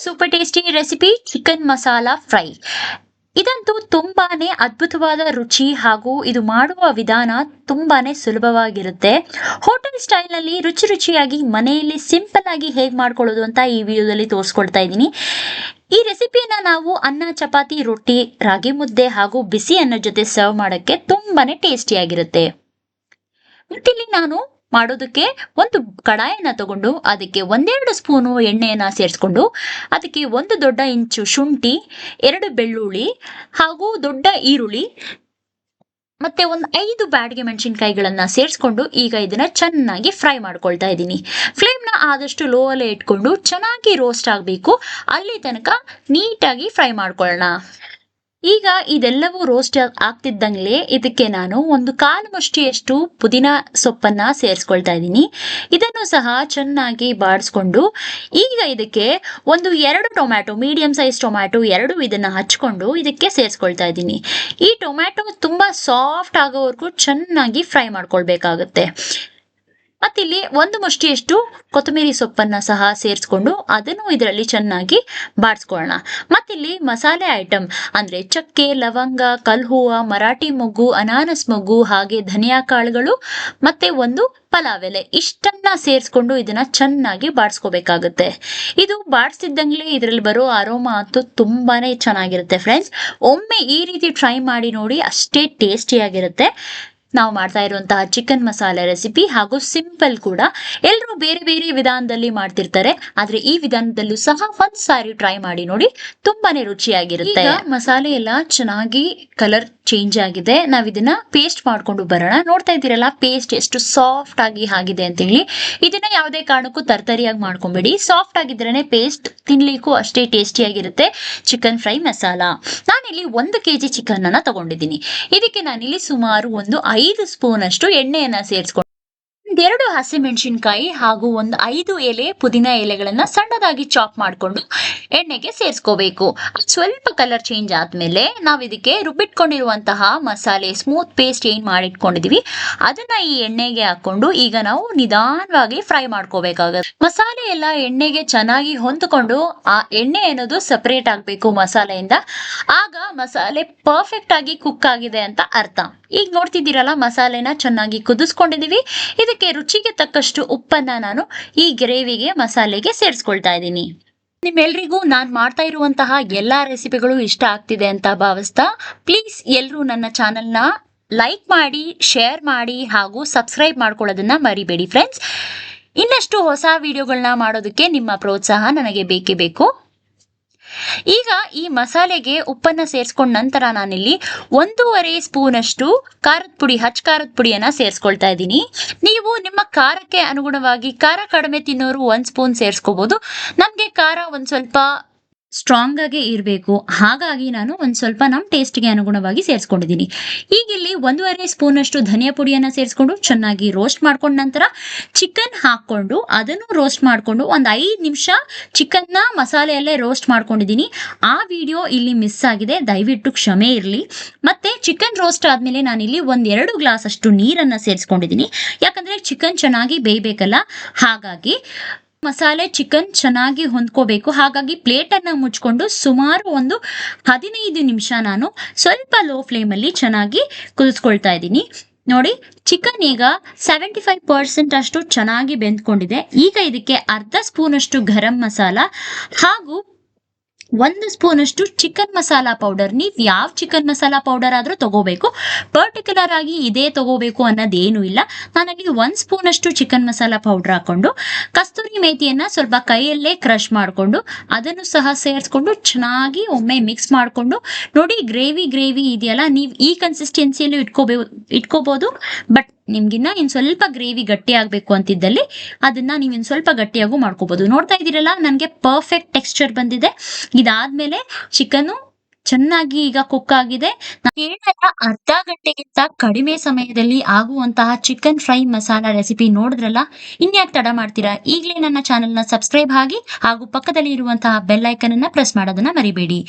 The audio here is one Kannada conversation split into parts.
Super tasty recipe chicken masala fry. ಇದಂತೂ ತುಂಬಾನೇ ಅದ್ಭುತವಾದ ರುಚಿ ಹಾಗೂ ಇದು ಮಾಡುವ ವಿಧಾನ ತುಂಬಾನೇ ಸುಲಭವಾಗಿರುತ್ತೆ. ಹೋಟೆಲ್ ಸ್ಟೈಲ್ ನಲ್ಲಿ ರುಚಿ ರುಚಿಯಾಗಿ ಮನೆಯಲ್ಲಿ ಸಿಂಪಲ್ ಆಗಿ ಹೇಗೆ ಮಾಡ್ಕೊಳ್ಳೋದು ಅಂತ ಈ ವಿಡಿಯೋದಲ್ಲಿ ತೋರಿಸ್ಕೊಡ್ತಾ ಇದ್ದೀನಿ. ಈ ರೆಸಿಪಿಯನ್ನ ನಾವು ಅನ್ನ, ಚಪಾತಿ, ರೊಟ್ಟಿ, ರಾಗಿ ಮುದ್ದೆ ಹಾಗೂ ಬಿಸಿ ಅನ್ನ ಜೊತೆ ಸರ್ವ್ ಮಾಡೋಕ್ಕೆ ತುಂಬಾನೇ ಟೇಸ್ಟಿಯಾಗಿರುತ್ತೆ. ಮತ್ತಿಲ್ಲಿ ನಾನು ಮಾಡೋದಕ್ಕೆ ಒಂದು ಕಡಾಯನ್ನ ತಗೊಂಡು ಅದಕ್ಕೆ ಒಂದೆರಡು ಸ್ಪೂನು ಎಣ್ಣೆಯನ್ನ ಸೇರಿಸ್ಕೊಂಡು ಅದಕ್ಕೆ ಒಂದು ದೊಡ್ಡ ಇಂಚು ಶುಂಠಿ, 2 ಬೆಳ್ಳುಳ್ಳಿ ಹಾಗೂ ದೊಡ್ಡ ಈರುಳ್ಳಿ ಮತ್ತೆ ಒಂದು 5 ಬ್ಯಾಡಗೆ ಮೆಣಸಿನಕಾಯಿಗಳನ್ನ ಸೇರಿಸ್ಕೊಂಡು ಈಗ ಇದನ್ನ ಚೆನ್ನಾಗಿ ಫ್ರೈ ಮಾಡ್ಕೊಳ್ತಾ ಇದ್ದೀನಿ. ಫ್ಲೇಮ್ನ ಆದಷ್ಟು ಲೋ ಅಲ್ಲೇ ಇಟ್ಕೊಂಡು ಚೆನ್ನಾಗಿ ರೋಸ್ಟ್ ಆಗಬೇಕು, ಅಲ್ಲಿ ತನಕ ನೀಟಾಗಿ ಫ್ರೈ ಮಾಡ್ಕೊಳ್ಳೋಣ. ಈಗ ಇದೆಲ್ಲವೂ ರೋಸ್ಟ್ ಆಗ್ತಿದ್ದಂಗ್ಲೆ ಇದಕ್ಕೆ ನಾನು ಒಂದು 1/4 ಮುಷ್ಟಿಯಷ್ಟು ಪುದೀನ ಸೊಪ್ಪನ್ನ ಸೇರಿಸ್ಕೊಳ್ತಾ ಇದ್ದೀನಿ. ಇದನ್ನು ಸಹ ಚೆನ್ನಾಗಿ ಬಾಡಿಸ್ಕೊಂಡು ಈಗ ಇದಕ್ಕೆ ಒಂದು 2 ಟೊಮ್ಯಾಟೊ, ಮೀಡಿಯಂ ಸೈಜ್ ಟೊಮ್ಯಾಟೊ 2 ಇದನ್ನ ಹಚ್ಕೊಂಡು ಇದಕ್ಕೆ ಸೇರಿಸ್ಕೊಳ್ತಾ ಇದ್ದೀನಿ. ಈ ಟೊಮ್ಯಾಟೊ ತುಂಬಾ ಸಾಫ್ಟ್ ಆಗೋವರೆಗೂ ಚೆನ್ನಾಗಿ ಫ್ರೈ ಮಾಡ್ಕೊಳ್ಬೇಕಾಗುತ್ತೆ. ಮತ್ತಿಲ್ಲಿ ಒಂದು ಮುಷ್ಟಿಯಷ್ಟು ಕೊತ್ತಂಬರಿ ಸೊಪ್ಪನ್ನ ಸಹ ಸೇರಿಸ್ಕೊಂಡು ಅದನ್ನು ಇದರಲ್ಲಿ ಚೆನ್ನಾಗಿ ಬಾಡಿಸ್ಕೊಳ್ಳೋಣ. ಮತ್ತಿಲ್ಲಿ ಮಸಾಲೆ ಐಟಮ್ ಅಂದ್ರೆ ಚಕ್ಕೆ, ಲವಂಗ, ಕಲ್ಹೂವ, ಮರಾಠಿ ಮೊಗ್ಗು, ಅನಾನಸ್ ಮೊಗ್ಗು, ಹಾಗೆ ಧನಿಯಾ ಕಾಳುಗಳು ಮತ್ತೆ ಒಂದು ಪಲಾವ್ ಎಲೆ ಇಷ್ಟನ್ನ ಸೇರಿಸ್ಕೊಂಡು ಇದನ್ನ ಚೆನ್ನಾಗಿ ಬಾಡಿಸ್ಕೋಬೇಕಾಗುತ್ತೆ. ಇದು ಬಾಡಿಸ್ತಿದ್ದಂಗ್ಲೇ ಇದರಲ್ಲಿ ಬರೋ ಅರೋಮಾ ಅಂತೂ ತುಂಬಾನೇ ಚೆನ್ನಾಗಿರುತ್ತೆ ಫ್ರೆಂಡ್ಸ್. ಒಮ್ಮೆ ಈ ರೀತಿ ಟ್ರೈ ಮಾಡಿ ನೋಡಿ, ಅಷ್ಟೇ ಟೇಸ್ಟಿಯಾಗಿರುತ್ತೆ. ನಾವು ಮಾಡ್ತಾ ಇರುವಂತಹ ಚಿಕನ್ ಮಸಾಲೆ ರೆಸಿಪಿ ಹಾಗೂ ಸಿಂಪಲ್ ಕೂಡ. ಎಲ್ಲರೂ ಬೇರೆ ಬೇರೆ ವಿಧಾನದಲ್ಲಿ ಮಾಡ್ತಿರ್ತಾರೆ, ಆದ್ರೆ ಈ ವಿಧಾನದಲ್ಲೂ ಸಹ ಒಂದ್ ಸಾರಿ ಟ್ರೈ ಮಾಡಿ ನೋಡಿ, ತುಂಬಾನೇ ರುಚಿಯಾಗಿರುತ್ತೆ. ಮಸಾಲೆ ಎಲ್ಲ ಚೆನ್ನಾಗಿ ಕಲರ್ ಚೇಂಜ್ ಆಗಿದೆ. ನಾವ್ ಇದನ್ನ ಪೇಸ್ಟ್ ಮಾಡ್ಕೊಂಡು ಬರೋಣ. ನೋಡ್ತಾ ಇದ್ದೀರಲ್ಲ ಪೇಸ್ಟ್ ಎಷ್ಟು ಸಾಫ್ಟ್ ಆಗಿ ಆಗಿದೆ ಅಂತ ಹೇಳಿ. ಇದನ್ನ ಯಾವುದೇ ಕಾರಣಕ್ಕೂ ತರ್ತರಿಯಾಗಿ ಮಾಡ್ಕೊಂಬೇಡಿ. ಸಾಫ್ಟ್ ಆಗಿದ್ರೇನೆ ಪೇಸ್ಟ್ ತಿನ್ಲಿಕ್ಕೂ ಅಷ್ಟೇ ಟೇಸ್ಟಿಯಾಗಿರುತ್ತೆ. ಚಿಕನ್ ಫ್ರೈ ಮಸಾಲ ನಾನಿಲ್ಲಿ 1 kg ಚಿಕನ್ ಅನ್ನ ತಗೊಂಡಿದ್ದೀನಿ. ಇದಕ್ಕೆ ನಾನಿಲ್ಲಿ ಸುಮಾರು ಒಂದು 5 ಸ್ಪೂನ್ ಅಷ್ಟು ಎಣ್ಣೆಯನ್ನ ಸೇರಿಸ್ಕೊಂಡು 2 ಹಸಿಮೆಣಸಿನಕಾಯಿ ಹಾಗೂ ಒಂದು 5 ಎಲೆ ಪುದೀನ ಎಲೆಗಳನ್ನ ಸಣ್ಣದಾಗಿ ಚಾಪ್ ಮಾಡ್ಕೊಂಡು ಎಣ್ಣೆಗೆ ಸೇರಿಸ್ಕೋಬೇಕು. ಸ್ವಲ್ಪ ಕಲರ್ ಚೇಂಜ್ ಆದ್ಮೇಲೆ ನಾವು ಇದಕ್ಕೆ ರುಬ್ಬಿಟ್ಕೊಂಡಿರುವಂತಹ ಮಸಾಲೆ ಸ್ಮೂತ್ ಪೇಸ್ಟ್ ಏನ್ ಮಾಡಿಟ್ಕೊಂಡಿದೀವಿ ಅದನ್ನ ಈ ಎಣ್ಣೆಗೆ ಹಾಕೊಂಡು ಈಗ ನಾವು ನಿಧಾನವಾಗಿ ಫ್ರೈ ಮಾಡ್ಕೋಬೇಕಾಗುತ್ತೆ. ಮಸಾಲೆ ಎಲ್ಲ ಎಣ್ಣೆಗೆ ಚೆನ್ನಾಗಿ ಹೊಂದ್ಕೊಂಡು ಆ ಎಣ್ಣೆ ಅನ್ನೋದು ಸಪರೇಟ್ ಆಗ್ಬೇಕು ಮಸಾಲೆಯಿಂದ. ಆಗ ಮಸಾಲೆ ಪರ್ಫೆಕ್ಟ್ ಆಗಿ ಕುಕ್ ಆಗಿದೆ ಅಂತ ಅರ್ಥ. ಈಗ ನೋಡ್ತಿದ್ದೀರಲ್ಲ ಮಸಾಲೆನ ಚೆನ್ನಾಗಿ ಕುದಿಸ್ಕೊಂಡಿದೀವಿ. ಇದಕ್ಕೆ ರುಚಿಗೆ ತಕ್ಕಷ್ಟು ಉಪ್ಪನ್ನ ನಾನು ಈ ಗ್ರೇವಿಗೆ ಮಸಾಲೆಗೆ ಸೇರಿಸ್ಕೊಳ್ತಾ ಇದ್ದೀನಿ. ನಿಮ್ಮೆಲ್ರಿಗೂ ನಾನು ಮಾಡ್ತಾ ಇರುವಂತಹ ಎಲ್ಲಾ ರೆಸಿಪಿಗಳು ಇಷ್ಟ ಆಗ್ತಿದೆ ಅಂತ ಭಾವಿಸ್ತಾ, ಪ್ಲೀಸ್ ಎಲ್ಲರೂ ನನ್ನ ಚಾನೆಲ್ನ ಲೈಕ್ ಮಾಡಿ, ಶೇರ್ ಮಾಡಿ ಹಾಗೂ ಸಬ್ಸ್ಕ್ರೈಬ್ ಮಾಡ್ಕೊಳ್ಳೋದನ್ನ ಮರಿಬೇಡಿ ಫ್ರೆಂಡ್ಸ್. ಇನ್ನಷ್ಟು ಹೊಸ ವಿಡಿಯೋಗಳನ್ನ ಮಾಡೋದಕ್ಕೆ ನಿಮ್ಮ ಪ್ರೋತ್ಸಾಹ ನನಗೆ ಬೇಕೇ ಬೇಕು. ಈಗ ಈ ಮಸಾಲೆಗೆ ಉಪ್ಪನ್ನ ಸೇರಿಸ್ಕೊಂಡ ನಂತರ ನಾನಿಲ್ಲಿ 1.5 ಸ್ಪೂನ್ ಅಷ್ಟು ಖಾರದ ಪುಡಿ, ಖಾರದ ಪುಡಿಯನ್ನ ಸೇರಿಸ್ಕೊಳ್ತಾ ಇದ್ದೀನಿ. ನೀವು ನಿಮ್ಮ ಖಾರಕ್ಕೆ ಅನುಗುಣವಾಗಿ ಖಾರ ಕಡಿಮೆ ತಿನ್ನೋರು 1 ಸ್ಪೂನ್ ಸೇರಿಸ್ಕೋಬಹುದು. ನಮ್ಗೆ ಖಾರ ಒಂದ್ ಸ್ವಲ್ಪ ಸ್ಟ್ರಾಂಗ್ ಆಗಿ ಇರಬೇಕು, ಹಾಗಾಗಿ ನಾನು ಒಂದ್ ಸ್ವಲ್ಪ ನಮ್ಮ ಟೇಸ್ಟ್ಗೆ ಅನುಗುಣವಾಗಿ ಸೇರಿಸ್ಕೊಂಡಿದ್ದೀನಿ. ಈಗ ಇಲ್ಲಿ 1.5 ಸ್ಪೂನ್ ಅಷ್ಟು ಧನಿಯಾ ಪುಡಿಯನ್ನ ಸೇರಿಸ್ಕೊಂಡು ಚೆನ್ನಾಗಿ ರೋಸ್ಟ್ ಮಾಡ್ಕೊಂಡ ನಂತರ ಚಿಕನ್ ಹಾಕೊಂಡು ಅದನ್ನು ರೋಸ್ಟ್ ಮಾಡ್ಕೊಂಡು ಒಂದು 5 ನಿಮಿಷ ಚಿಕನ್ನ ಮಸಾಲೆಯಲ್ಲೇ ರೋಸ್ಟ್ ಮಾಡ್ಕೊಂಡಿದ್ದೀನಿ. ಆ ವಿಡಿಯೋ ಇಲ್ಲಿ ಮಿಸ್ ಆಗಿದೆ, ದಯವಿಟ್ಟು ಕ್ಷಮೆ ಇರಲಿ. ಮತ್ತೆ ಚಿಕನ್ ರೋಸ್ಟ್ ಆದ್ಮೇಲೆ ನಾನಿಲ್ಲಿ 1-2 ಗ್ಲಾಸ್ ಅಷ್ಟು ನೀರನ್ನ ಸೇರಿಸ್ಕೊಂಡಿದ್ದೀನಿ. ಯಾಕಂದ್ರೆ ಚಿಕನ್ ಚೆನ್ನಾಗಿ ಬೇಯಬೇಕಲ್ಲ, ಹಾಗಾಗಿ ಮಸಾಲೆ ಚಿಕನ್ ಚೆನ್ನಾಗಿ ಹೊಂದ್ಕೋಬೇಕು. ಹಾಗಾಗಿ ಪ್ಲೇಟ್ ಅನ್ನ ಮುಚ್ಕೊಂಡು ಸುಮಾರು ಒಂದು 15 ನಿಮಿಷ ನಾನು ಸ್ವಲ್ಪ ಲೋ ಫ್ಲೇಮ್ ಅಲ್ಲಿ ಚೆನ್ನಾಗಿ ಕುದಿಸ್ಕೊಳ್ತಾ ಇದ್ದೀನಿ. ನೋಡಿ, ಚಿಕನ್ ಈಗ 75% ಅಷ್ಟು ಚೆನ್ನಾಗಿ ಬೆಂದ್ಕೊಂಡಿದೆ. ಈಗ ಇದಕ್ಕೆ ಅರ್ಧ ಸ್ಪೂನ್ ಅಷ್ಟು ಗರಂ ಮಸಾಲ ಹಾಗೂ 1 ಸ್ಪೂನ್ ಅಷ್ಟು ಚಿಕನ್ ಮಸಾಲಾ ಪೌಡರ್. ನೀವು ಯಾವ ಚಿಕನ್ ಮಸಾಲಾ ಪೌಡರ್ ಆದ್ರೂ ತಗೋಬೇಕು, ಪರ್ಟಿಕ್ಯುಲರ್ ಆಗಿ ಇದೇ ತಗೋಬೇಕು ಅನ್ನೋದೇನು ಇಲ್ಲ. ನಾನಲ್ಲಿ 1 ಸ್ಪೂನ್ ಅಷ್ಟು ಚಿಕನ್ ಮಸಾಲಾ ಪೌಡರ್ ಹಾಕೊಂಡು ಕಸ್ತೂರಿ ಮೇಥಿಯನ್ನ ಸ್ವಲ್ಪ ಕೈಯಲ್ಲೇ ಕ್ರಶ್ ಮಾಡಿಕೊಂಡು ಅದನ್ನು ಸಹ ಸೇರಿಸ್ಕೊಂಡು ಚೆನ್ನಾಗಿ ಒಮ್ಮೆ ಮಿಕ್ಸ್ ಮಾಡಿಕೊಂಡು, ನೋಡಿ ಗ್ರೇವಿ ಇದೆಯಲ್ಲ, ನೀವು ಈ ಕನ್ಸಿಸ್ಟೆನ್ಸಿಯಲ್ಲೂ ಇಟ್ಕೋಬಹುದು. ಬಟ್ ನಿಮ್ಗಿನ್ನ ಇನ್ ಸ್ವಲ್ಪ ಗ್ರೇವಿ ಗಟ್ಟಿ ಆಗ್ಬೇಕು ಅಂತಿದ್ದಲ್ಲಿ ಅದನ್ನ ನೀವು ಇನ್ ಸ್ವಲ್ಪ ಗಟ್ಟಿಯಾಗೂ ಮಾಡ್ಕೋಬಹುದು. ನೋಡ್ತಾ ಇದ್ದೀರಲ್ಲ, ನನಗೆ ಪರ್ಫೆಕ್ಟ್ ಟೆಕ್ಸ್ಚರ್ ಬಂದಿದೆ. ಇದಾದ್ಮೇಲೆ ಚಿಕನ್ ಚೆನ್ನಾಗಿ ಈಗ ಕುಕ್ ಆಗಿದೆ. ಅರ್ಧ ಗಂಟೆಗಿಂತ ಕಡಿಮೆ ಸಮಯದಲ್ಲಿ ಆಗುವಂತಹ ಚಿಕನ್ ಫ್ರೈ ಮಸಾಲಾ ರೆಸಿಪಿ ನೋಡಿದ್ರಲ್ಲ, ಇನ್ಯಾಕೆ ತಡ ಮಾಡ್ತೀರಾ? ಈಗಲೇ ನನ್ನ ಚಾನೆಲ್ನ ಸಬ್ಸ್ಕ್ರೈಬ್ ಆಗಿ ಹಾಗೂ ಪಕ್ಕದಲ್ಲಿ ಇರುವಂತಹ ಬೆಲ್ ಐಕನ್ ಅನ್ನ ಪ್ರೆಸ್ ಮಾಡೋದನ್ನ ಮರಿಬೇಡಿ.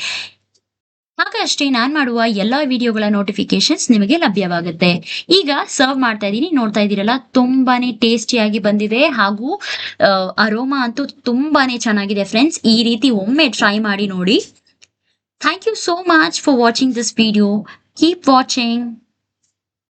ಆಗ ಅಷ್ಟೇ ನಾನು ಮಾಡುವ ಎಲ್ಲಾ ವಿಡಿಯೋಗಳ ನೋಟಿಫಿಕೇಶನ್ಸ್ ನಿಮಗೆ ಲಭ್ಯವಾಗುತ್ತೆ. ಈಗ ಸರ್ವ್ ಮಾಡ್ತಾ ಇದ್ದೀನಿ, ನೋಡ್ತಾ ಇದ್ದೀರಲ್ಲ, ತುಂಬಾನೇ ಟೇಸ್ಟಿಯಾಗಿ ಬಂದಿದೆ ಹಾಗೂ ಅರೋಮಾ ಅಂತೂ ತುಂಬಾನೇ ಚೆನ್ನಾಗಿದೆ ಫ್ರೆಂಡ್ಸ್. ಈ ರೀತಿ ಒಮ್ಮೆ ಟ್ರೈ ಮಾಡಿ ನೋಡಿ. Thank you so much for watching this video. Keep watching.